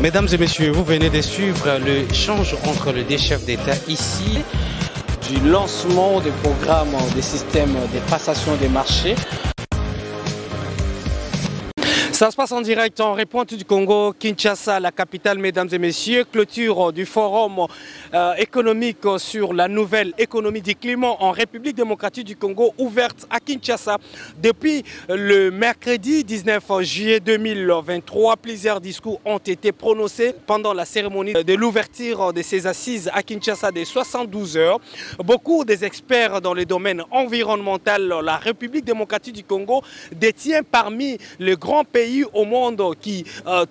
Mesdames et messieurs, vous venez de suivre l'échange entre les deux chefs d'État ici du lancement du programme des systèmes de passation des marchés. Ça se passe en direct en République du Congo, Kinshasa, la capitale, mesdames et messieurs. Clôture du forum économique sur la nouvelle économie du climat en République démocratique du Congo, ouverte à Kinshasa. Depuis le mercredi 19 juillet 2023, plusieurs discours ont été prononcés pendant la cérémonie de l'ouverture de ces assises à Kinshasa de 72 heures. Beaucoup des experts dans le domaine environnemental, la République démocratique du Congo détient parmi les grands pays au monde qui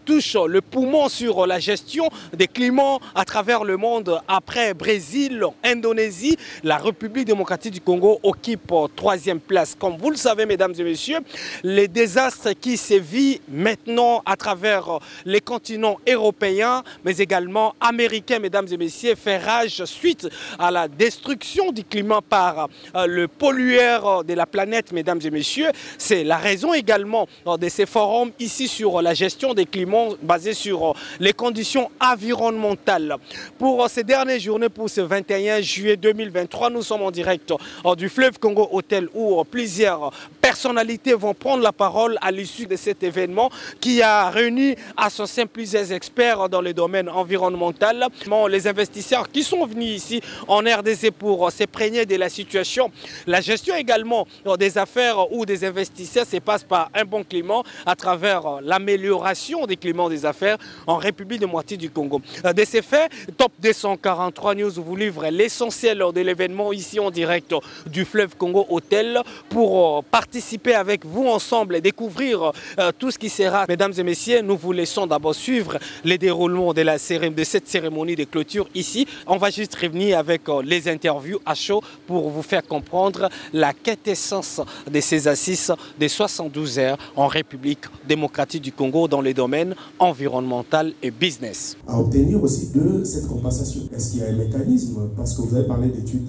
touche le poumon sur la gestion des climats à travers le monde. Après Brésil, Indonésie, la République démocratique du Congo occupe troisième place. Comme vous le savez, mesdames et messieurs, les désastres qui sévissent maintenant à travers les continents européens, mais également américains, mesdames et messieurs, fait rage suite à la destruction du climat par le pollueur de la planète, mesdames et messieurs. C'est la raison également de ces forums ici sur la gestion des climats basés sur les conditions environnementales. Pour ces dernières journées, pour ce 21 juillet 2023, nous sommes en direct du fleuve Congo Hôtel où plusieurs personnalités vont prendre la parole à l'issue de cet événement qui a réuni à son sein plusieurs experts dans le domaine environnemental. Les investisseurs qui sont venus ici en RDC pour s'imprégner de la situation. La gestion également des affaires ou des investisseurs se passe par un bon climat à travers l'amélioration des climats des affaires en République démocratique du Congo. De ces faits, Top 243 News vous livre l'essentiel de l'événement ici en direct du fleuve Congo Hôtel pour participer avec vous ensemble et découvrir tout ce qui sera. Mesdames et messieurs, nous vous laissons d'abord suivre les déroulements de cette cérémonie de clôture ici. On va juste revenir avec les interviews à chaud pour vous faire comprendre la quintessence de ces assises de 72 heures en République démocratique du Congo dans les domaines environnemental et business. À obtenir aussi de cette compensation, est-ce qu'il y a un mécanisme? Parce que vous avez parlé d'études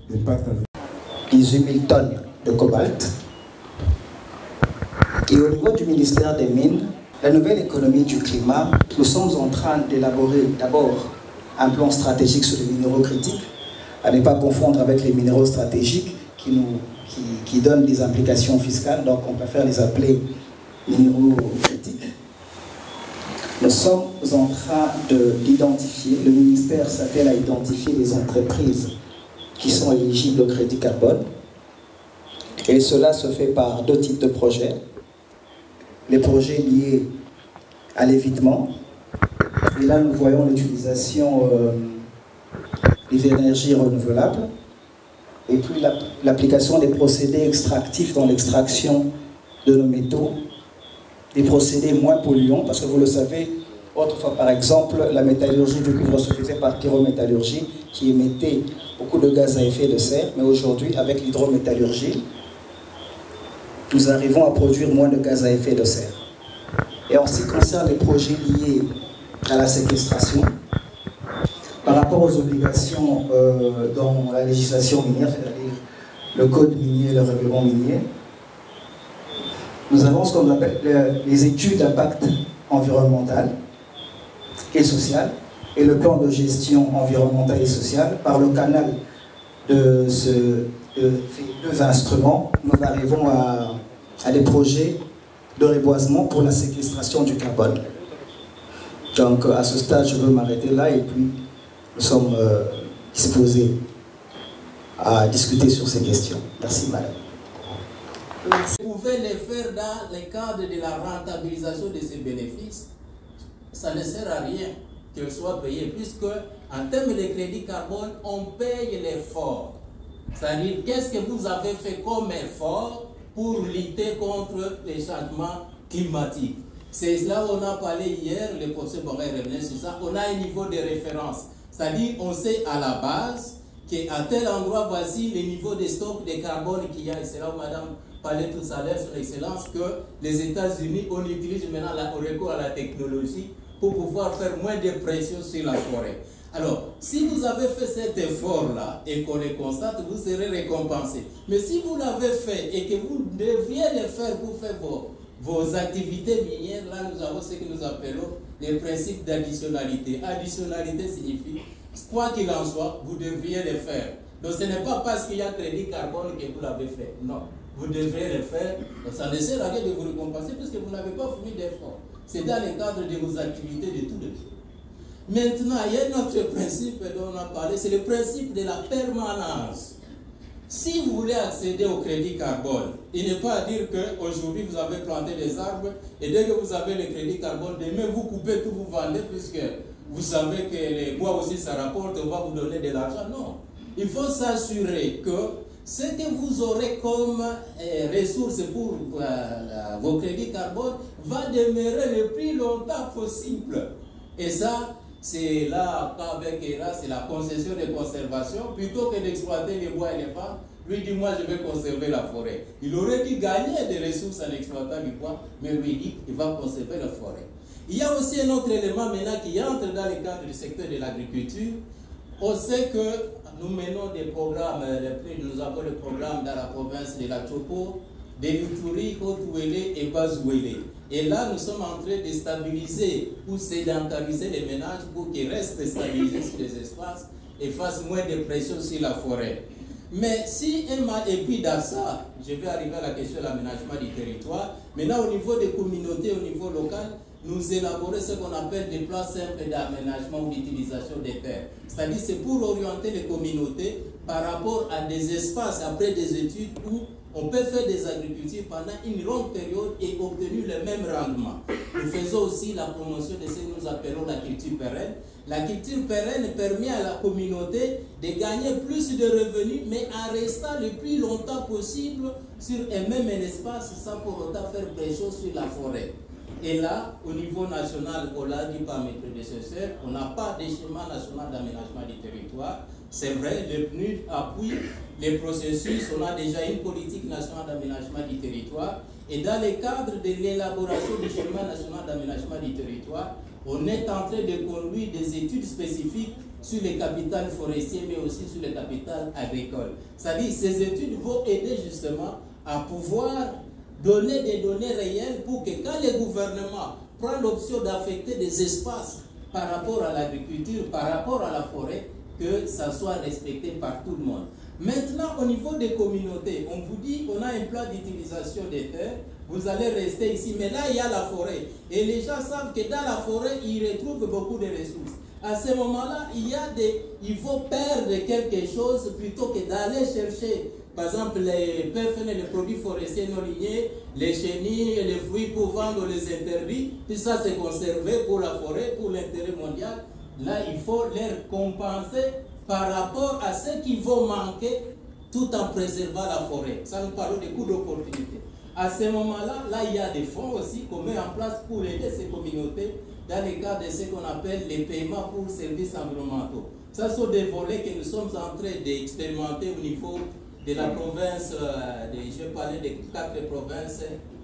d'impact environnemental. 18 000 tonnes de cobalt. Et au niveau du ministère des Mines, la nouvelle économie du climat, nous sommes en train d'élaborer d'abord un plan stratégique sur les minéraux critiques, à ne pas confondre avec les minéraux stratégiques qui donnent des implications fiscales, donc on préfère les appeler minéraux critiques. Nous sommes en train d'identifier, le ministère s'appelle à identifier les entreprises qui sont éligibles au crédit carbone. Et cela se fait par deux types de projets. Les projets liés à l'évitement. Et là, nous voyons l'utilisation des énergies renouvelables. Et puis l'application des procédés extractifs dans l'extraction de nos métaux. Des procédés moins polluants, parce que vous le savez, autrefois par exemple, la métallurgie du cuivre se faisait par pyrométallurgie qui émettait beaucoup de gaz à effet de serre, mais aujourd'hui, avec l'hydrométallurgie, nous arrivons à produire moins de gaz à effet de serre. Et en ce qui concerne les projets liés à la séquestration, par rapport aux obligations dans la législation minière, c'est-à-dire le code minier et le règlement minier, nous avons ce qu'on appelle les études d'impact environnemental et social et le plan de gestion environnementale et sociale. Par le canal de ces deux instruments, nous arrivons à des projets de reboisement pour la séquestration du carbone. Donc à ce stade, je veux m'arrêter là et puis nous sommes disposés à discuter sur ces questions. Merci madame. Vous pouvez les faire dans le cadre de la rentabilisation de ces bénéfices. Ça ne sert à rien qu'ils soient payés, puisque en termes de crédit carbone, on paye l'effort. C'est-à-dire, qu'est-ce que vous avez fait comme effort pour lutter contre les changements climatiques? C'est cela on a parlé hier, le professeur Boré revenait sur ça. On a un niveau de référence. C'est-à-dire, on sait à la base qu'à tel endroit, voici le niveau de stock de carbone qu'il y a. Et c'est là où madame parlait tout à l'heure sur l'excellence que les États-Unis, on utilise maintenant le recours à la technologie pour pouvoir faire moins de pression sur la forêt. Alors, si vous avez fait cet effort-là et qu'on le constate, vous serez récompensé. Mais si vous l'avez fait et que vous deviez le faire pour faire vos activités minières, là nous avons ce que nous appelons les principes d'additionnalité. Additionnalité signifie, quoi qu'il en soit, vous devriez le faire. Donc ce n'est pas parce qu'il y a crédit carbone que vous l'avez fait. Non, vous devrez le faire. Donc ça ne sert à rien de vous récompenser puisque vous n'avez pas fourni d'efforts. C'est dans le cadre de vos activités de tous les jours. Maintenant, il y a un autre principe dont on a parlé, c'est le principe de la permanence. Si vous voulez accéder au crédit carbone, il n'est pas à dire qu'aujourd'hui vous avez planté des arbres et dès que vous avez le crédit carbone, demain vous coupez tout, vous vendez puisque vous savez que les bois aussi ça rapporte, on va vous donner de l'argent. Non. Il faut s'assurer que ce que vous aurez comme ressources pour vos crédits carbone va demeurer le plus longtemps possible. Et ça, c'est là qu'avec ERA, c'est la concession de conservation. Plutôt que d'exploiter les bois et les femmes, lui dit moi je vais conserver la forêt. Il aurait dû gagner des ressources en exploitant du bois, mais lui dit il va conserver la forêt. Il y a aussi un autre élément maintenant qui entre dans le cadre du secteur de l'agriculture. On sait que nous menons des programmes, nous avons le programme dans la province de la Chopo, de l'Uturi, Haut-Ouélé et Bas-Ouélé. Et là, nous sommes en train de stabiliser ou sédentariser les ménages pour qu'ils restent stabilisés sur les espaces et fassent moins de pression sur la forêt. Mais si et puis dans ça, je vais arriver à la question de l'aménagement du territoire. Maintenant, au niveau des communautés, au niveau local, nous élaborons ce qu'on appelle des plans simples d'aménagement ou d'utilisation des terres. C'est-à-dire c'est pour orienter les communautés par rapport à des espaces après des études où on peut faire des agricultures pendant une longue période et obtenir le même rendement. Nous faisons aussi la promotion de ce que nous appelons la culture pérenne. La culture pérenne permet à la communauté de gagner plus de revenus, mais en restant le plus longtemps possible sur un même espace sans pour autant faire pression sur la forêt. Et là, au niveau national, on l'a dit par mes prédécesseurs, on n'a pas de schéma national d'aménagement du territoire. C'est vrai, le PNUD appuie les processus, on a déjà une politique nationale d'aménagement du territoire. Et dans le cadre de l'élaboration du schéma national d'aménagement du territoire, on est en train de conduire des études spécifiques sur les capitales forestiers, mais aussi sur les capitales agricoles. C'est-à-dire que ces études vont aider justement à pouvoir donner des données réelles pour que quand le gouvernement prend l'option d'affecter des espaces par rapport à l'agriculture, par rapport à la forêt, que ça soit respecté par tout le monde. Maintenant, au niveau des communautés, on vous dit on a un plan d'utilisation des terres, vous allez rester ici, mais là il y a la forêt. Et les gens savent que dans la forêt, ils retrouvent beaucoup de ressources. À ce moment-là, il faut perdre quelque chose plutôt que d'aller chercher, par exemple, les PFN, les produits forestiers non lignés, les chenilles et les fruits pour vendre les interdits, tout ça c'est conservé pour la forêt, pour l'intérêt mondial. Là, il faut les compenser par rapport à ce qui vont manquer tout en préservant la forêt. Ça nous parle des coûts d'opportunité. À ce moment-là, là, il y a des fonds aussi qu'on met en place pour aider ces communautés dans le cadre de ce qu'on appelle les paiements pour services environnementaux. Ça sont des volets que nous sommes en train d'expérimenter au niveau de la province, je parlais des 4 provinces,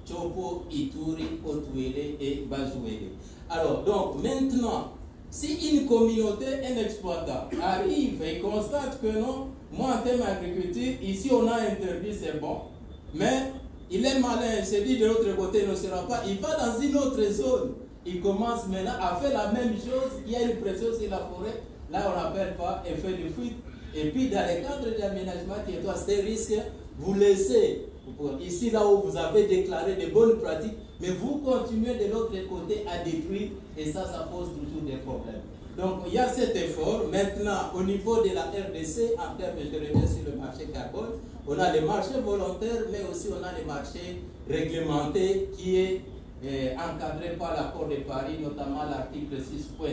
Chopo, Ituri, Haut-Ouélé et Bas-Ouélé. Alors, donc, maintenant, si une communauté, un exploitant, arrive et constate que non, moi en termes d'agriculture, ici on a interdit, c'est bon, mais il est malin, il se dit de l'autre côté, il ne sera pas, il va dans une autre zone, il commence maintenant à faire la même chose, il y a une pression sur la forêt, là on n'appelle pas effet de fuite, et puis dans le cadre de l'aménagement territoire, c'est risque, vous laissez, ici là où vous avez déclaré de bonnes pratiques, mais vous continuez de l'autre côté à détruire et ça pose toujours des problèmes. Donc il y a cet effort. Maintenant, au niveau de la RDC, en termes de revenir sur le marché carbone, on a les marchés volontaires, mais aussi on a les marchés réglementés qui est encadré par l'accord de Paris, notamment l'article 6.2.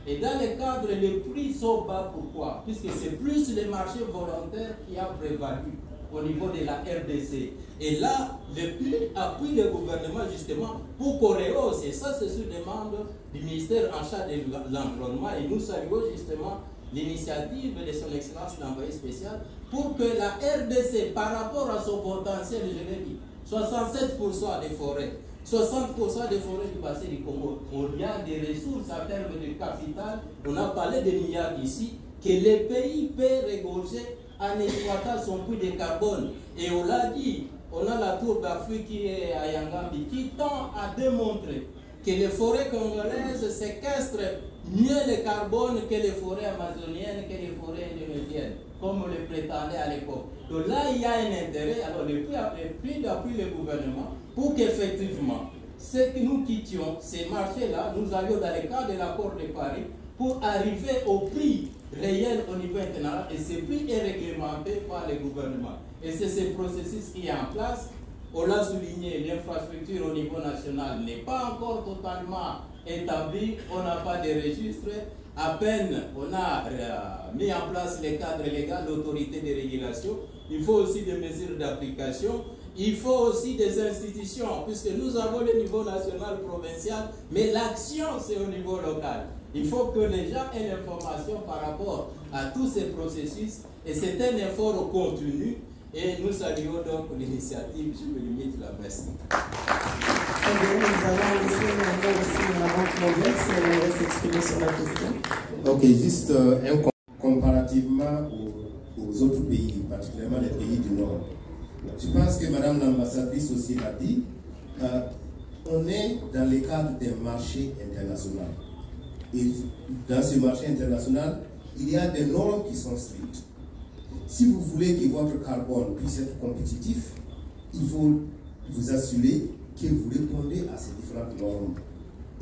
Et dans le cadre, les prix sont bas. Pourquoi? Puisque c'est plus les marchés volontaires qui a prévalu au niveau de la RDC. Et là, le PNUD appuie le gouvernement justement pour qu'on rehausse. Et ça, c'est sur demande du ministère en charge de l'environnement. Et nous saluons justement l'initiative de son Excellence l'envoyé spécial pour que la RDC, par rapport à son potentiel, je l'ai dit, 67% des forêts, 60% des forêts du bassin du Congo, il y a des ressources en termes de capital, on a parlé des milliards ici, que les pays peuvent regorger en exploitant son puits de carbone. Et on l'a dit, on a la tour d'Afrique qui est à Yangambi, qui tend à démontrer que les forêts congolaises séquestrent mieux le carbone que les forêts amazoniennes, que les forêts indonésiennes, comme on le prétendait à l'époque. Donc là, il y a un intérêt, alors le plus d'appui le gouvernement, pour qu'effectivement, ce que nous quittions, ces marchés-là, nous allions dans le cadre de l'accord de Paris, pour arriver au prix réel au niveau international, et ce prix est réglementé par le gouvernement. Et c'est ce processus qui est en place. On l'a souligné, l'infrastructure au niveau national n'est pas encore totalement établie, on n'a pas de registre. À peine on a mis en place les cadres légaux d'autorité de régulation. Il faut aussi des mesures d'application. Il faut aussi des institutions, puisque nous avons le niveau national, provincial, mais l'action c'est au niveau local. Il faut que les gens aient l'information par rapport à tous ces processus, et c'est un effort continu. Et nous saluons donc l'initiative, je me limite là, merci. Nous allons laisser maintenant aussi la Banque mondiale si elle aimerait s'exprimer sur la question. Ok, juste comparativement aux autres pays, particulièrement les pays du Nord. Je pense que Madame l'ambassadrice aussi l'a dit, on est dans le cadre d'un marché international. Et dans ce marché international, il y a des normes qui sont strictes. Si vous voulez que votre carbone puisse être compétitif, il faut vous assurer que vous répondez à ces différentes normes.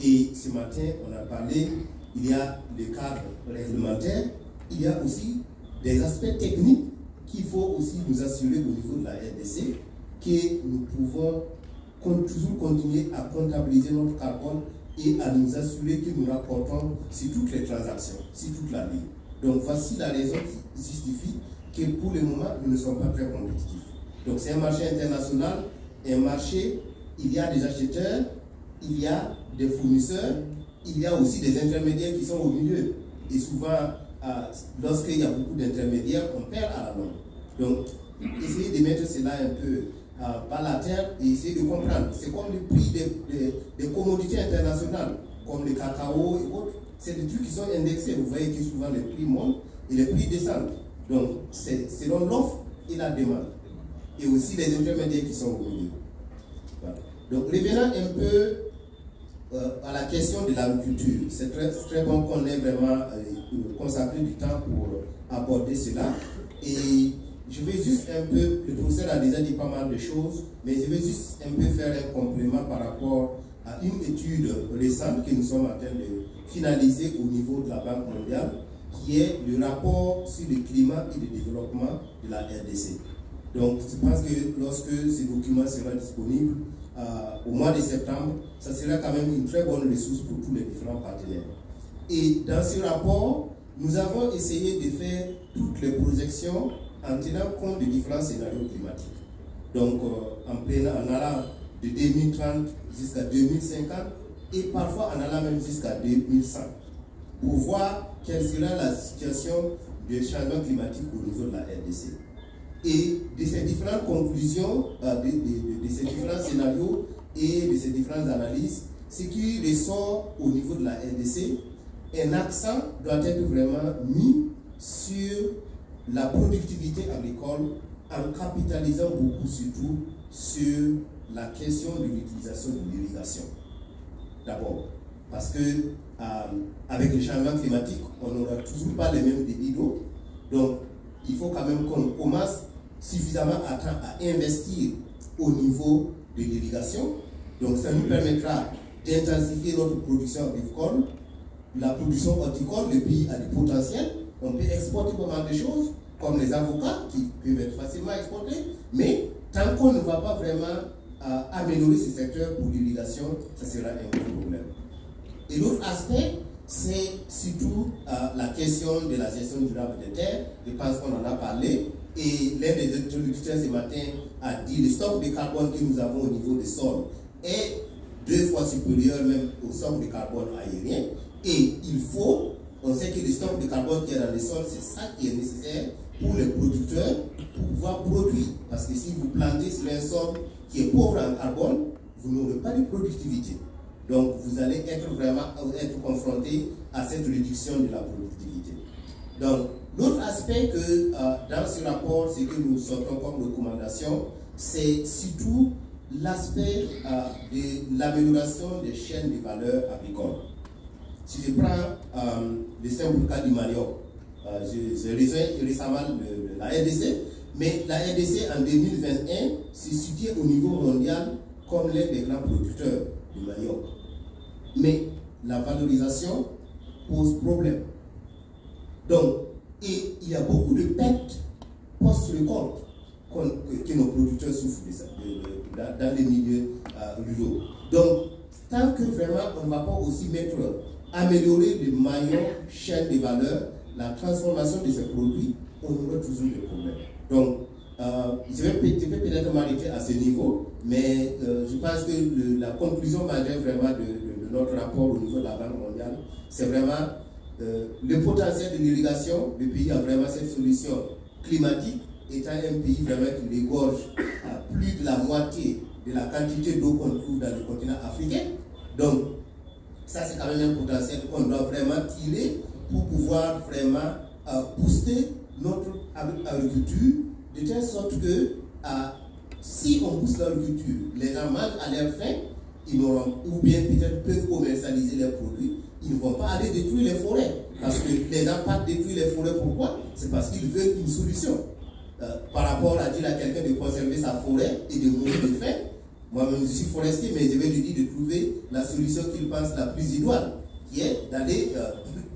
Et ce matin, on a parlé, il y a le cadre réglementaire, il y a aussi des aspects techniques qu'il faut aussi nous assurer au niveau de la RDC, que nous pouvons toujours continuer à comptabiliser notre carbone et à nous assurer que nous rapportons sur toutes les transactions, sur toute la vie. Donc voici la raison qui justifie que pour le moment, nous ne sommes pas très compétitifs. Donc c'est un marché international, un marché, il y a des acheteurs, il y a des fournisseurs, il y a aussi des intermédiaires qui sont au milieu. Et souvent, lorsqu'il y a beaucoup d'intermédiaires, on perd à la longue. Donc, essayez de mettre cela un peu par la terre et essayer de comprendre. C'est comme le prix des commodités internationales, comme le cacao et autres. C'est des trucs qui sont indexés. Vous voyez que souvent les prix montent et les prix descendent. Donc, c'est selon l'offre et la demande. Et aussi les intermédiaires qui sont au milieu. Voilà. Donc, revenons un peu à la question de l'agriculture. C'est très bon qu'on ait vraiment consacré du temps pour aborder cela. Et je vais juste un peu, le professeur a déjà dit pas mal de choses, mais je vais juste un peu faire un complément par rapport à une étude récente que nous sommes en train de finaliser au niveau de la Banque mondiale, qui est le rapport sur le climat et le développement de la RDC. Donc, je pense que lorsque ce document sera disponible au mois de septembre, ça sera quand même une très bonne ressource pour tous les différents partenaires. Et dans ce rapport, nous avons essayé de faire toutes les projections en tenant compte des différents scénarios climatiques. Donc, en allant de 2030 jusqu'à 2050 et parfois en allant même jusqu'à 2100 pour voir quelle sera la situation du changement climatique au niveau de la RDC. Et de ces différentes conclusions, de ces différents scénarios et de ces différentes analyses, ce qui ressort au niveau de la RDC, un accent doit être vraiment mis sur la productivité agricole en capitalisant beaucoup surtout sur la question de l'utilisation de l'irrigation. D'abord, parce que avec le changement climatique, on n'aura toujours pas les mêmes débits d'eau. Donc, il faut quand même qu'on commence suffisamment à investir au niveau de l'irrigation. Donc, ça nous permettra d'intensifier notre production agricole. La production horticole, le pays a du potentiel. On peut exporter pas mal de choses, comme les avocats, qui peuvent être facilement exportés. Mais tant qu'on ne va pas vraiment améliorer ce secteur pour l'irrigation, ça sera un gros problème. Et l'autre aspect, c'est surtout la question de la gestion durable des terres. Je pense qu'on en a parlé. Et l'un des introducteurs ce matin a dit que le stock de carbone que nous avons au niveau des sols est 2 fois supérieur même au stock de carbone aérien. Et il faut, on sait que le stock de carbone qui est dans les sols, c'est ça qui est nécessaire pour les producteurs pour pouvoir produire. Parce que si vous plantez sur un sol qui est pauvre en carbone, vous n'aurez pas de productivité. Donc vous allez être vraiment confronté à cette réduction de la productivité. Donc l'autre aspect que dans ce rapport, c'est que nous sortons comme recommandation, c'est surtout l'aspect de l'amélioration des chaînes de valeur agricoles. Si je prends le simple cas du manioc, je rejoins récemment la RDC, mais la RDC en 2021 se situe au niveau mondial comme l'un des grands producteurs de manioc. Mais la valorisation pose problème. Donc, et il y a beaucoup de pertes post-récolte que nos producteurs souffrent dans les milieux ruraux. Donc, tant que vraiment on ne va pas aussi améliorer le maillon chaîne de valeur, la transformation de ces produits, on aura toujours des problèmes. Donc, je vais peut-être m'arrêter à ce niveau, mais je pense que la conclusion majeure vraiment de notre rapport au niveau de la Banque mondiale, c'est vraiment le potentiel de l'irrigation. Le pays a vraiment cette solution climatique, étant un pays vraiment qui regorge à plus de la moitié de la quantité d'eau qu'on trouve dans le continent africain. Donc, ça c'est quand même un potentiel qu'on doit vraiment tirer pour pouvoir vraiment booster notre agriculture, de telle sorte que si on booste l'agriculture, les gens mangent à leur faim, ils n'auront, ou bien peut-être peuvent commercialiser leurs produits, ils ne vont pas aller détruire les forêts. Parce que les gens partent détruire les forêts, pourquoi? C'est parce qu'ils veulent une solution. Par rapport à dire à quelqu'un de conserver sa forêt et de mourir de faim, moi-même je suis forestier, mais je vais lui dire de trouver la solution qu'il pense la plus idoine, qui est d'aller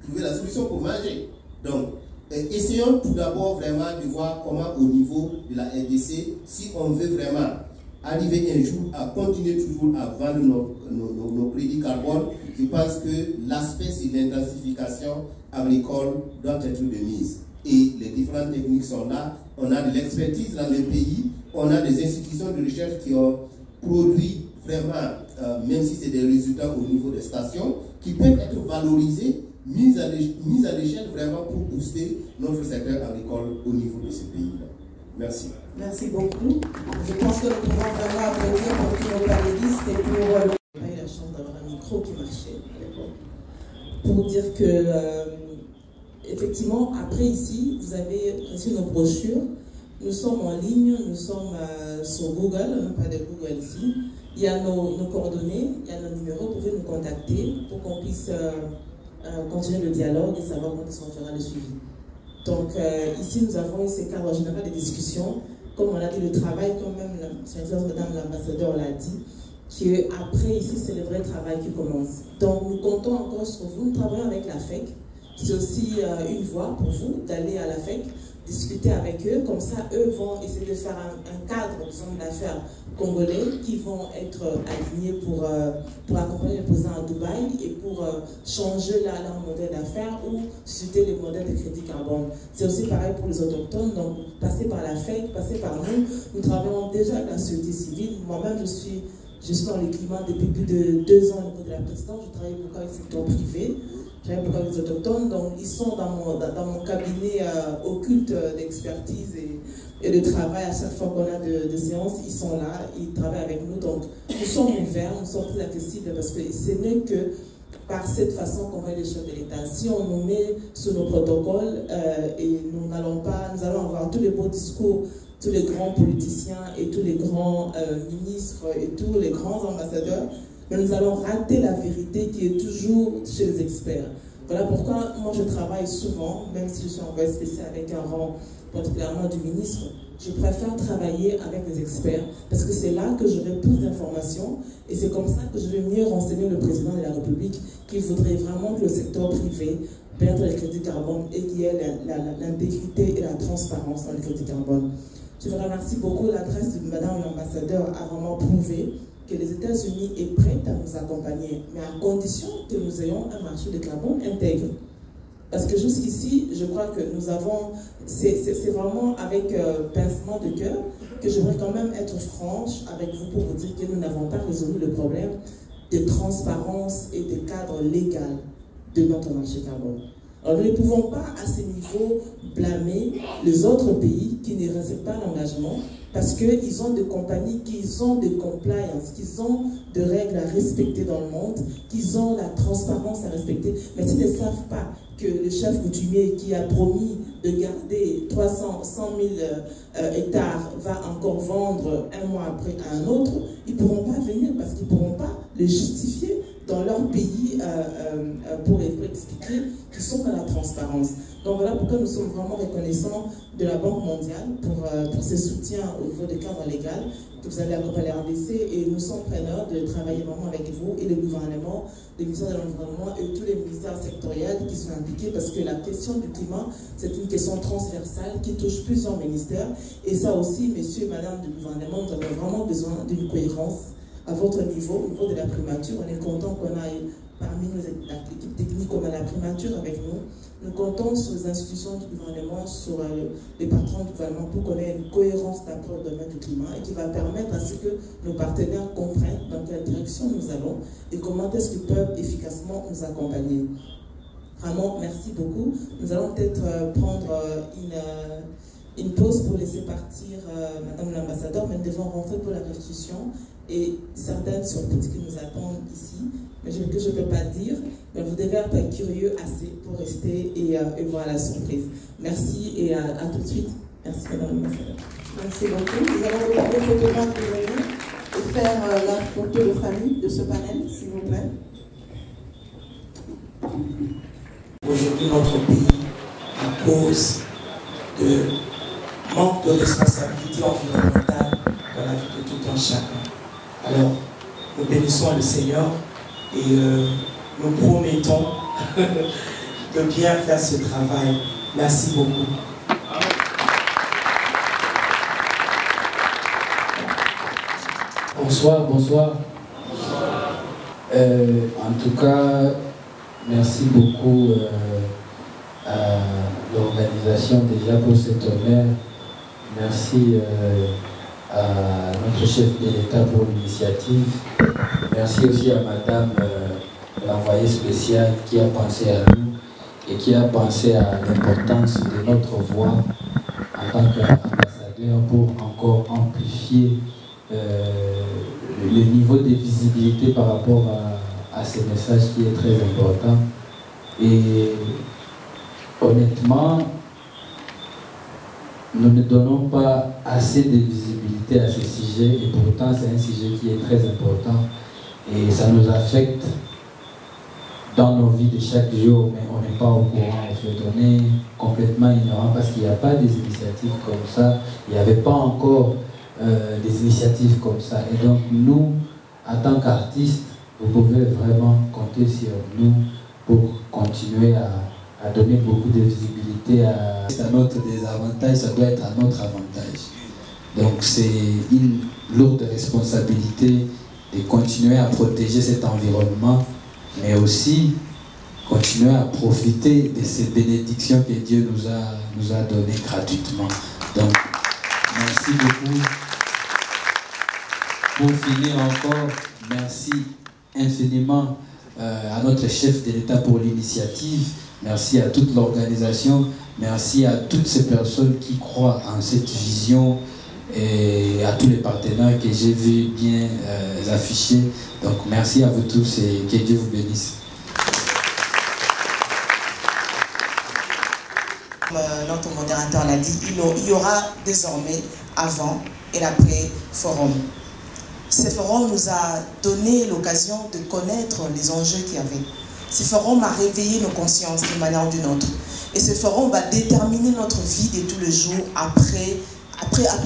trouver la solution pour manger. Donc, essayons tout d'abord vraiment de voir comment au niveau de la RDC, si on veut vraiment arriver un jour à continuer toujours à vendre nos crédits carbone, je pense que l'aspect sur l'intensification agricole doit être de mise. Et les différentes techniques sont là. On a de l'expertise dans le pays, on a des institutions de recherche qui ont produit vraiment, même si c'est des résultats au niveau des stations, qui peuvent être valorisés, mis à l'échelle vraiment pour booster notre secteur agricole au niveau de ce pays-là. Merci. Merci beaucoup. Je pense que nous pouvons vraiment applaudir pour tous nos panélistes et pour... On a eu la chance d'avoir un micro qui marchait à l'époque. Pour dire que, effectivement, après ici, vous avez reçu nos brochures. Nous sommes en ligne, nous sommes sur Google, on n'a pas de Google ici. Il y a nos coordonnées, il y a nos numéros, vous pouvez nous contacter pour qu'on puisse continuer le dialogue et savoir quand on fera le suivi. Donc ici nous avons eu ces cadres généraux de discussion, comme on a dit le travail, comme même Madame l'ambassadeur l'a dit, qu'après ici c'est le vrai travail qui commence. Donc nous comptons encore sur vous, nous travaillons avec la FEC, c'est aussi une voie pour vous d'aller à la FEC, discuter avec eux, comme ça eux vont essayer de faire un cadre d'affaires congolais qui vont être alignés pour accompagner le président à Dubaï et pour changer leur modèle d'affaires ou susciter les modèles de crédit carbone. C'est aussi pareil pour les autochtones, donc passer par la FEC, passer par nous travaillons déjà avec la société civile. Moi-même je suis dans le climat depuis plus de 2 ans au niveau de la présidence, je travaille beaucoup avec le secteur privé. J'aime beaucoup avec les autochtones, donc ils sont dans mon cabinet occulte d'expertise et de travail. À chaque fois qu'on a de séances, ils sont là, ils travaillent avec nous. Donc nous sommes ouverts, nous sommes très accessibles parce que ce n'est que par cette façon qu'on voit les choses de l'État. Si on nous met sous nos protocoles et nous allons avoir tous les beaux discours, tous les grands politiciens et tous les grands ministres et tous les grands ambassadeurs, mais nous allons rater la vérité qui est toujours chez les experts. Voilà pourquoi moi je travaille souvent, même si je suis envoyé spécial avec un rang particulièrement du ministre, je préfère travailler avec les experts parce que c'est là que j'aurai plus d'informations et c'est comme ça que je vais mieux renseigner le président de la République qui voudrait vraiment que le secteur privé perde le crédit carbone et qu'il y ait l'intégrité et la transparence dans le crédit carbone. Je vous remercie beaucoup. L'adresse de Madame l'ambassadeur a vraiment prouvé que les États-Unis est prête à nous accompagner, mais à condition que nous ayons un marché de carbone intègre. Parce que jusqu'ici, je crois que nous avons, c'est vraiment avec pincement de cœur que j'aimerais quand même être franche avec vous pour vous dire que nous n'avons pas résolu le problème de transparence et de cadre légal de notre marché carbone. Alors nous ne pouvons pas à ce niveau blâmer les autres pays qui ne respectent pas l'engagement parce qu'ils ont des compagnies qui ont des compliance, qui ont des règles à respecter dans le monde, qui ont la transparence à respecter. Mais s'ils ne savent pas que le chef coutumier qui a promis de garder 100 000 hectares va encore vendre un mois après à un autre, ils ne pourront pas venir parce qu'ils ne pourront pas le justifier dans leur pays pour expliquer qu'ils sont dans la transparence. Donc voilà pourquoi nous sommes vraiment reconnaissants de la Banque mondiale pour ses soutiens au niveau du cadre légal que vous avez accompagné la RDC, et nous sommes preneurs de travailler vraiment avec vous et le gouvernement, le ministère de l'Environnement et tous les ministères sectoriels qui sont impliqués, parce que la question du climat, c'est une question transversale qui touche plusieurs ministères, et ça aussi, messieurs et madame du gouvernement, nous avons vraiment besoin d'une cohérence à votre niveau, au niveau de la primature. On est content qu'on ait parmi nous l'équipe technique, on a la primature avec nous. Nous comptons sur les institutions du gouvernement, sur les patrons du gouvernement pour qu'on ait une cohérence d'approche dans le domaine du climat et qui va permettre à ce que nos partenaires comprennent dans quelle direction nous allons et comment est-ce qu'ils peuvent efficacement nous accompagner. Vraiment, merci beaucoup. Nous allons peut-être prendre une pause pour laisser partir Madame l'ambassadeur, mais nous devons rentrer pour la restitution et certaines surprises qui nous attendent ici, mais que je ne peux pas dire, mais vous devez être curieux assez pour rester et voir la surprise. Merci et à tout de suite. Merci Madame l'ambassadeur. Merci beaucoup. Nous allons regarder le photographe de venir et faire la photo de famille de ce panel, s'il vous plaît. Aujourd'hui, notre pays, à cause de manque de responsabilité environnementale dans la vie de tout un chacun. Alors, nous bénissons le Seigneur et nous promettons de bien faire ce travail. Merci beaucoup. Bonsoir, bonsoir. En tout cas, merci beaucoup à l'organisation déjà pour cet honneur. Merci à notre chef de l'État pour l'initiative. Merci aussi à Madame l'envoyée spéciale qui a pensé à nous et qui a pensé à l'importance de notre voix en tant qu'ambassadeur pour encore amplifier le niveau de visibilité par rapport à ce message qui est très important. Et honnêtement, nous ne donnons pas assez de visibilité à ce sujet, et pourtant c'est un sujet qui est très important et ça nous affecte dans nos vies de chaque jour, mais on n'est pas au courant. En fait, on est complètement ignorant parce qu'il n'y a pas des initiatives comme ça, il n'y avait pas encore des initiatives comme ça. Et donc nous, en tant qu'artistes, vous pouvez vraiment compter sur nous pour continuer à donner beaucoup de visibilité à notre désavantage, ça doit être à notre avantage. Donc c'est une lourde responsabilité de continuer à protéger cet environnement, mais aussi continuer à profiter de ces bénédictions que Dieu nous a données gratuitement. Donc merci beaucoup. Pour finir encore, merci infiniment à notre chef de l'État pour l'initiative. Merci à toute l'organisation, merci à toutes ces personnes qui croient en cette vision et à tous les partenaires que j'ai vu bien affichés. Donc merci à vous tous et que Dieu vous bénisse. Comme notre modérateur l'a dit, il y aura désormais avant et l'après forum. Ce forum nous a donné l'occasion de connaître les enjeux qu'il y avait. Ce forum a réveillé nos consciences d'une manière ou d'une autre. Et ce forum va déterminer notre vie de tous les jours après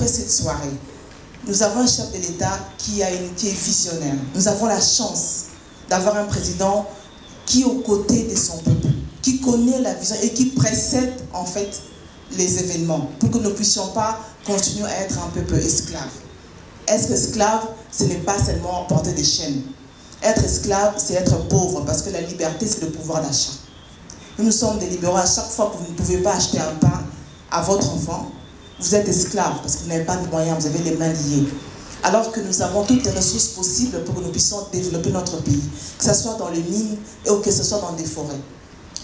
cette soirée. Nous avons un chef de l'État qui est visionnaire. Nous avons la chance d'avoir un président qui est aux côtés de son peuple, qui connaît la vision et qui précède en fait les événements pour que nous ne puissions pas continuer à être un peuple esclave. Être esclave, ce n'est pas seulement porter des chaînes. Être esclave, c'est être pauvre, parce que la liberté, c'est le pouvoir d'achat. Nous sommes des libéraux. À chaque fois que vous ne pouvez pas acheter un pain à votre enfant, vous êtes esclave, parce que vous n'avez pas de moyens, vous avez les mains liées. Alors que nous avons toutes les ressources possibles pour que nous puissions développer notre pays, que ce soit dans les mines ou que ce soit dans des forêts.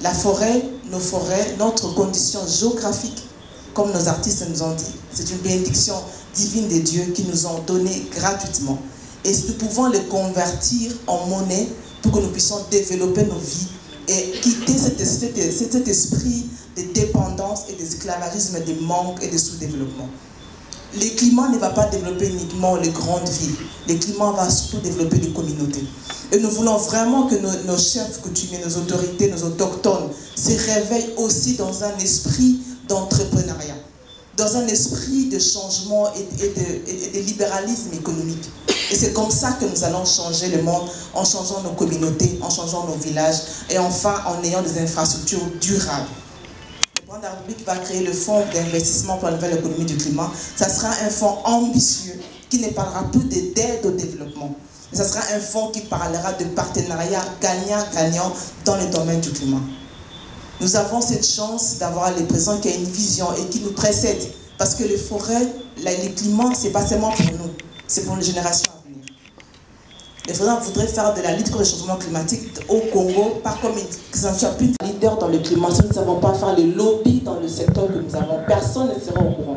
La forêt, nos forêts, notre condition géographique, comme nos artistes nous ont dit, c'est une bénédiction divines des dieux qui nous ont donnés gratuitement. Et nous pouvons les convertir en monnaie pour que nous puissions développer nos vies et quitter cet esprit de dépendance et d'esclavagisme, de manque et de sous-développement. Le climat ne va pas développer uniquement les grandes villes. Le climat va surtout développer les communautés. Et nous voulons vraiment que nos chefs coutumiers, nos autorités, nos autochtones se réveillent aussi dans un esprit d'entrepreneuriat, dans un esprit de changement et de libéralisme économique. Et c'est comme ça que nous allons changer le monde, en changeant nos communautés, en changeant nos villages, et enfin en ayant des infrastructures durables. Le président de la République va créer le fonds d'investissement pour la nouvelle économie du climat. Ça sera un fonds ambitieux qui ne parlera plus d'aide au développement. Ça sera un fonds qui parlera de partenariat gagnant-gagnant dans le domaine du climat. Nous avons cette chance d'avoir le président qui a une vision et qui nous précède. Parce que les forêts, le climat, ce n'est pas seulement pour nous, c'est pour les générations à venir. Le président voudrait faire de la lutte contre le changement climatique au Congo, pas comme que ça ne soit plus leader dans le climat. Si nous ne savons pas faire le lobby dans le secteur que nous avons, personne ne sera au courant.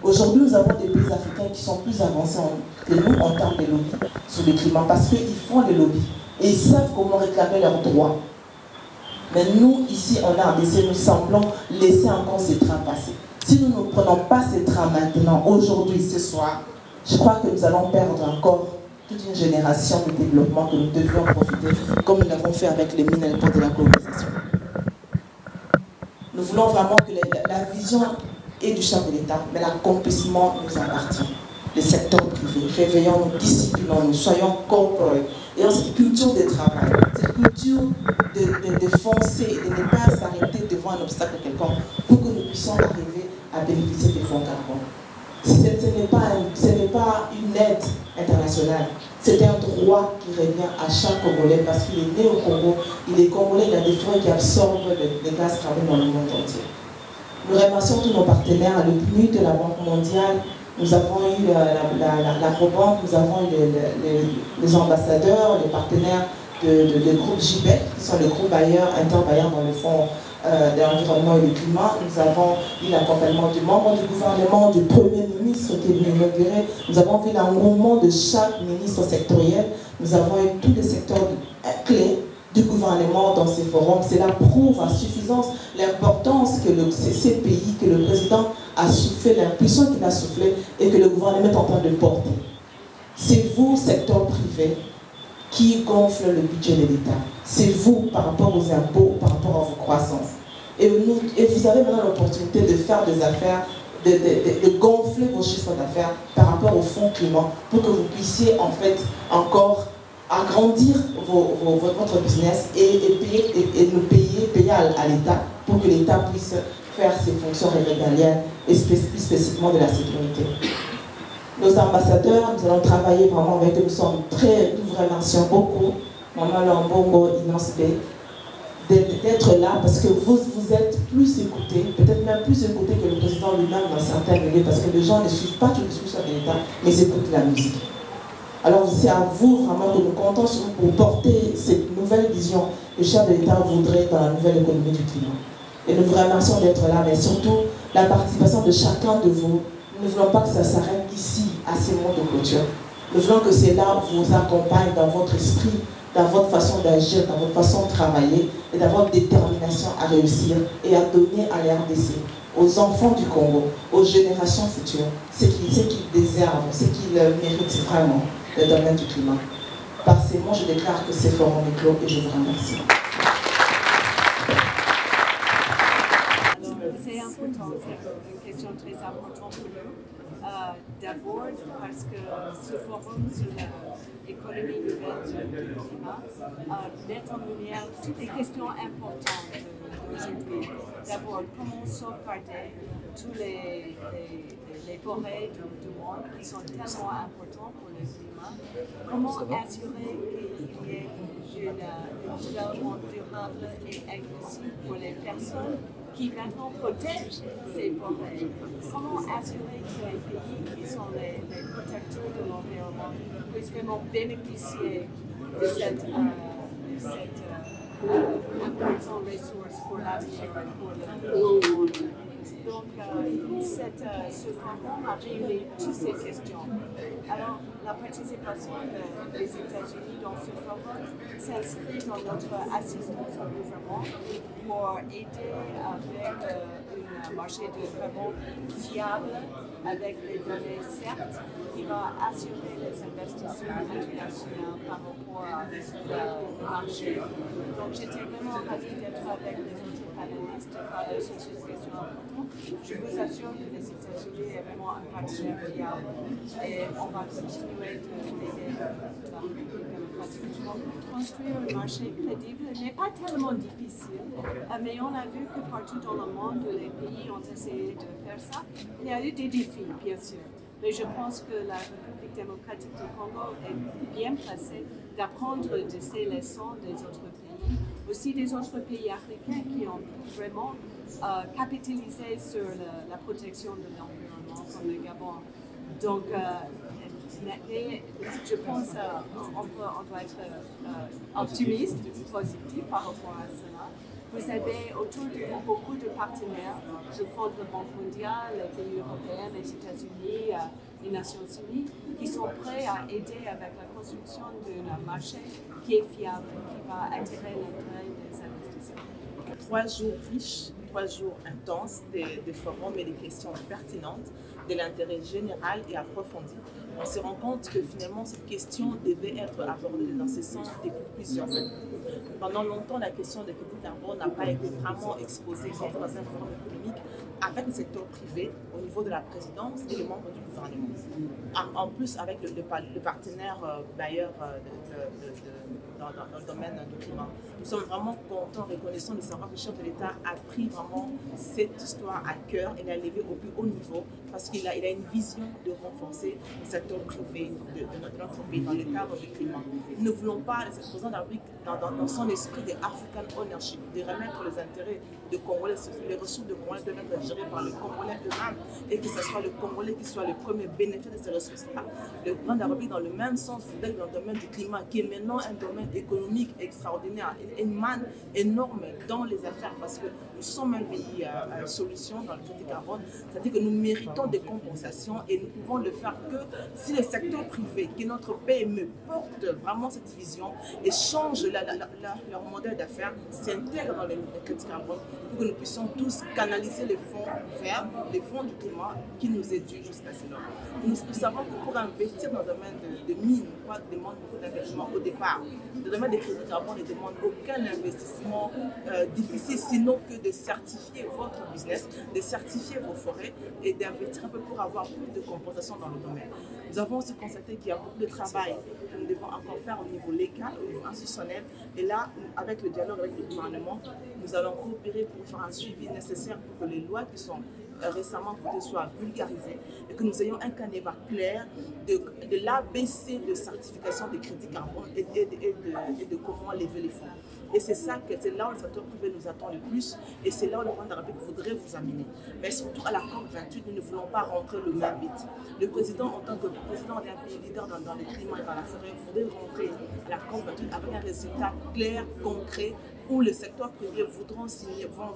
Aujourd'hui, nous avons des pays africains qui sont plus avancés que nous en termes de lobby sur le climat, parce qu'ils font le lobby et ils savent comment réclamer leurs droits. Mais nous, ici, en RDC, nous semblons laisser encore ces trains passer. Si nous ne prenons pas ces trains maintenant, aujourd'hui, ce soir, je crois que nous allons perdre encore toute une génération de développement que nous devions profiter, comme nous l'avons fait avec les mines à l'époque de la colonisation. Nous voulons vraiment que la vision est du chef de l'État, mais l'accomplissement nous appartient. Le secteur privé, réveillons-nous, disciplinons-nous, soyons corporels, ayons cette culture de travail, cette culture de foncer et de ne pas s'arrêter devant un obstacle quelconque pour que nous puissions arriver à bénéficier des fonds carbone. Ce n'est pas une aide internationale, c'est un droit qui revient à chaque Congolais parce qu'il est né au Congo, il est Congolais, il y a des forêts qui absorbent les gaz carbone dans le monde entier. Nous remercions tous nos partenaires, le PNUD de la Banque mondiale, nous avons eu la Probanque, nous avons eu les ambassadeurs, les partenaires de groupe JBEC, qui sont les groupes bailleurs, interbailleurs dans le fonds de l'environnement et du climat. Nous avons eu l'accompagnement du membre du gouvernement, du Premier ministre qui est venu inaugurer. Nous avons vu l'engouement de chaque ministre sectoriel. Nous avons eu tous les secteurs clés du gouvernement dans ces forums. Cela prouve à suffisance l'importance que ces pays, que le président a soufflé, l'impulsion qu'il a soufflé et que le gouvernement est en train de porter. C'est vous, secteur privé, qui gonfle le budget de l'État. C'est vous par rapport aux impôts, par rapport à vos croissances. Et vous avez maintenant l'opportunité de faire des affaires, de gonfler vos chiffres d'affaires par rapport au fonds climat pour que vous puissiez en fait encore agrandir votre business et nous payer à l'État pour que l'État puisse faire ses fonctions régaliennes et plus spécifiquement de la sécurité. Nos ambassadeurs, nous allons travailler vraiment avec eux, nous sommes nous vous remercions beaucoup, Maman Lambongo, Inance B, d'être là parce que vous êtes plus écoutés, peut-être même plus écoutés que le président lui-même dans certains milieux parce que les gens ne suivent pas tout le discours de l'État, mais ils écoutent la musique. Alors c'est à vous vraiment que nous comptons sur vous pour porter cette nouvelle vision que le chef de l'État voudrait dans la nouvelle économie du climat. Et nous vous remercions d'être là, mais surtout la participation de chacun de vous. Nous ne voulons pas que ça s'arrête ici, à ces mots de clôture. Nous voulons que cela vous accompagne dans votre esprit, dans votre façon d'agir, dans votre façon de travailler et dans votre détermination à réussir et à donner à la RDC, aux enfants du Congo, aux générations futures, ce qu'ils désirent, ce qu'ils méritent vraiment le domaine du climat. Par ces mots, je déclare que ce forum est clos et je vous remercie. C'est important, c'est une question très importante pour nous. D'abord parce que ce forum sur l'économie nouvelle du climat met en lumière toutes les questions importantes d'aujourd'hui. D'abord, comment sauvegarder tous les forêts du monde qui sont tellement importantes pour le climat. Comment assurer qu'il y ait un développement durable et inclusif pour les personnes qui maintenant protègent ces forêts. Comment assurer que les pays qui sont les protecteurs de l'environnement puissent vraiment bénéficier de cette importante ressource pour l'avenir et pour le monde. Donc, ce forum a réuni toutes ces questions. Alors, la participation des États-Unis dans ce forum s'inscrit dans notre assistance au gouvernement pour aider avec un marché de carbone fiable, avec les données certes, qui va assurer les investissements internationaux par rapport au marché. Donc, j'étais vraiment ravie d'être avec les autres panélistes parler sur cette question importante. Je vous assure que les États-Unis est vraiment un partenaire fiable et on va continuer d'aider la République démocratique. Construire un marché crédible n'est pas tellement difficile, mais on a vu que partout dans le monde où les pays ont essayé de faire ça, il y a eu des défis, bien sûr. Mais je pense que la République démocratique du Congo est bien placée d'apprendre de ces leçons des autres pays, aussi des autres pays africains qui ont vraiment capitalisé sur la protection de l'environnement, comme le Gabon. Donc, je pense qu'on doit être optimiste, positif par rapport à cela. Vous avez autour de vous beaucoup de partenaires, je prends le Banque mondiale, les pays européens, les États-Unis, les Nations unies, qui sont prêts à aider avec la construction d'un marché qui est fiable, qui va attirer l'intérêt des investisseurs. 3 jours riches, 3 jours intenses, des forums et des questions pertinentes, de l'intérêt général et approfondi. On se rend compte que finalement cette question devait être abordée dans ce sens depuis plusieurs années. Pendant longtemps, la question des crédits carbone n'a pas été vraiment exposée dans un forum économique avec le secteur privé au niveau de la présidence et les membres du gouvernement. En plus, avec le partenaire bailleur dans le domaine du climat. Nous sommes vraiment contents, reconnaissants de savoir que le chef de l'État a pris vraiment cette histoire à cœur et l'a levée au plus haut niveau parce qu'il a une vision de renforcer le secteur privé de notre pays dans le cadre du climat. Nous ne voulons pas, le président de la République, dans son esprit de African ownership, de remettre les intérêts de Congolais, les ressources de Congolais doivent être gérées par les Congolais eux-mêmes et que ce soit le Congolais qui soit le premier bénéficiaire de ces ressources-là. Le président de la République, dans le même sens, voudrait que dans le domaine du climat, qui est maintenant un domaine économique extraordinaire, une manne énorme dans les affaires parce que nous sommes un pays solution dans le crédit carbone, c'est-à-dire que nous méritons des compensations et nous pouvons le faire que si le secteur privé, qui est notre PME, porte vraiment cette vision et change leur modèle d'affaires, s'intègre dans le crédit carbone pour que nous puissions tous canaliser les fonds verts, les fonds du climat qui nous est dû jusqu'à cela. Nous savons que pour investir dans le domaine de mines, on demande beaucoup d'investissement au départ. Le domaine des crédits carbone ne demande aucun investissement difficile, sinon que de certifier votre business, de certifier vos forêts et d'investir un peu pour avoir plus de compensation dans le domaine. Nous avons aussi constaté qu'il y a beaucoup de travail que nous devons encore faire au niveau légal, au niveau institutionnel. Et là, avec le dialogue avec le gouvernement, nous allons coopérer pour faire un suivi nécessaire pour que les lois qui sont récemment votées soient vulgarisées et que nous ayons un canevas clair de l'ABC de certification des crédits carbone et de comment lever les fonds. Et c'est ça que c'est là où le secteur privé nous attend le plus et c'est là où le président de la République voudrait vous amener. Mais surtout à la COP28, nous ne voulons pas rentrer le même vite. Le président, en tant que président d'un pays leader dans le climat et dans la forêt, voudrait rentrer à la COP28 avec un résultat clair, concret, où le secteur privé vont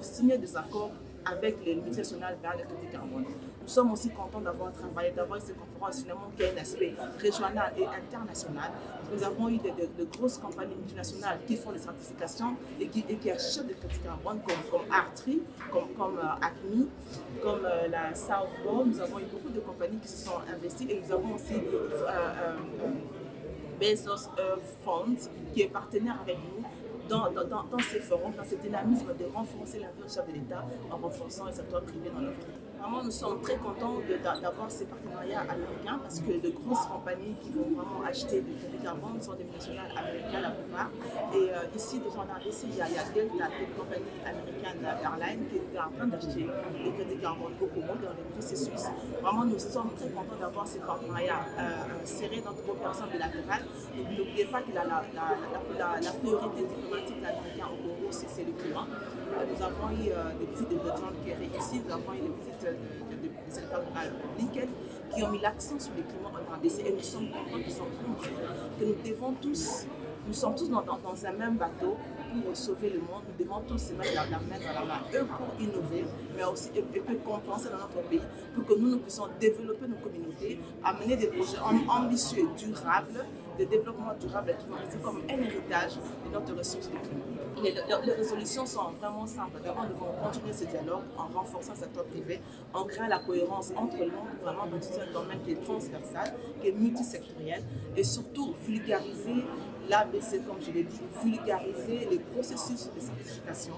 signer des accords avec les multinationales vers le crédit carbone. Nous sommes aussi contents d'avoir travaillé, d'avoir ces conférences finalement qui a un aspect régional et international. Nous avons eu de grosses compagnies multinationales qui font des certifications et qui achètent des crédits carbone comme Artri, comme Acme, comme la Southbow. Nous avons eu beaucoup de compagnies qui se sont investies et nous avons aussi Bezos Funds qui est partenaire avec nous dans ces forums, dans ce dynamisme de renforcer l'avenir du chef de l'État en renforçant le secteur privé dans le pays. Vraiment, nous sommes très contents d'avoir ces partenariats américains parce que de grosses compagnies qui vont vraiment acheter du crédit carbone sont des multinationales américaines la plupart. Et ici, déjà en RDC, il y a Delta, une compagnie américaine d'Airline qui est en train d'acheter des crédits carbone au Congo dans les processus. Vraiment, nous sommes très contents d'avoir ces partenariats serrés dans notre coopération bilatérale. N'oubliez pas que la priorité diplomatique américaine au Congo, c'est le climat. Nous avons eu des visites de John Kerry ici, nous avons eu des visites du secrétaire général Blinken, qui ont mis l'accent sur le climat en RDC et nous sommes contents qu'ils sont compris que nous sommes tous dans un même bateau pour sauver le monde. Nous devons tous se mettre la main dans la main, eux pour innover, mais aussi pour compenser dans notre pays, pour que nous puissions développer nos communautés, amener des projets ambitieux et durables, de développement durable et climatique comme un héritage de notre ressource du climat. Les résolutions sont vraiment simples. D'abord, nous devons continuer ce dialogue en renforçant le secteur privé, en créant la cohérence entre le monde, vraiment dans un domaine qui est transversal, qui est multisectoriel, et surtout vulgariser l'ABC, comme je l'ai dit, vulgariser les processus de certification,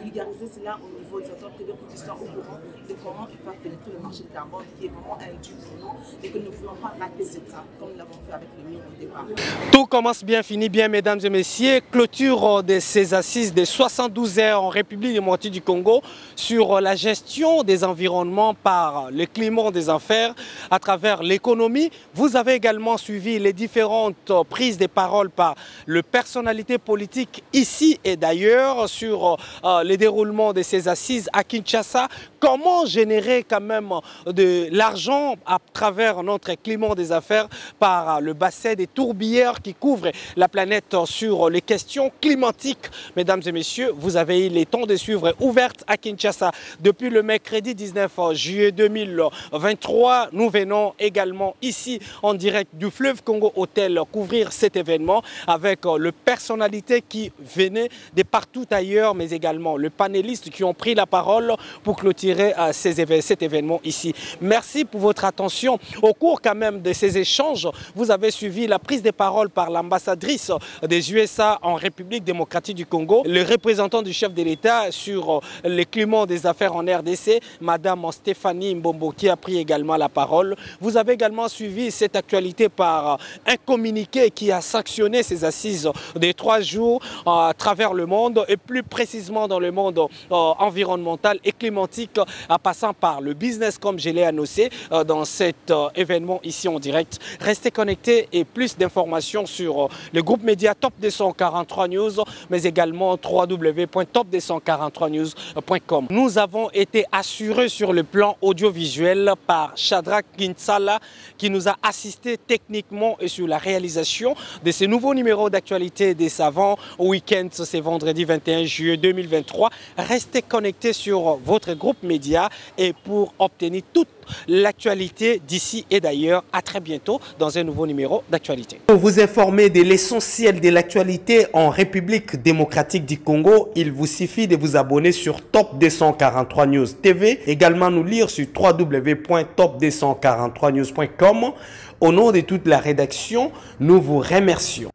vulgariser cela au niveau du secteur privé pour qu'ils soient au courant de comment ils peuvent pénétrer le marché du carbone qui est vraiment indu pour nous et que nous ne voulons pas rater ce train comme nous l'avons fait avec le mine au départ. Tout commence bien, finit bien, mesdames et messieurs. Clôture de ces assises des 72 heures en République démocratique du Congo sur la gestion des environnements par le climat des affaires à travers l'économie. Vous avez également suivi les différentes prises de parole par les personnalités politiques ici et d'ailleurs sur le déroulement de ces assises à Kinshasa. Comment générer quand même de l'argent à travers notre climat des affaires par le bassin des tourbières qui couvrent la planète sur les questions climatiques. Mesdames et messieurs, vous avez eu le temps de suivre Ouverte à Kinshasa depuis le mercredi 19 juillet 2023. Nous venons également ici en direct du fleuve Congo Hôtel couvrir cet événement avec les personnalités qui venaient de partout ailleurs, mais également les panélistes qui ont pris la parole pour clôturer cet événement ici. Merci pour votre attention. Au cours quand même de ces échanges, vous avez suivi la prise de parole par l'ambassadrice des USA en République démocratique du Congo, le représentant du chef de l'État sur le climat des affaires en RDC, Madame Stéphanie Mbombo, qui a pris également la parole. Vous avez également suivi cette actualité par un communiqué qui a sanctionné ces assises des 3 jours à travers le monde et plus précisément dans le monde environnemental et climatique, en passant par le business comme je l'ai annoncé dans cet événement ici en direct. Restez connectés et plus d'informations sur le groupe média Top 243 News, mais également www.top243news.com. Nous avons été assurés sur le plan audiovisuel par Shadrach Ginsala qui nous a assisté techniquement et sur la réalisation de ce nouveau numéro d'actualité des savants au week-end, c'est vendredi 21 juillet 2023. Restez connectés sur votre groupe média et pour obtenir toute l'actualité d'ici et d'ailleurs. À très bientôt dans un nouveau numéro d'actualité. Pour vous informer de l'essentiel de l'actualité en République démocratique du Congo, il vous suffit de vous abonner sur Top 243 News TV, également nous lire sur www.top243news.com. Au nom de toute la rédaction, nous vous remercions.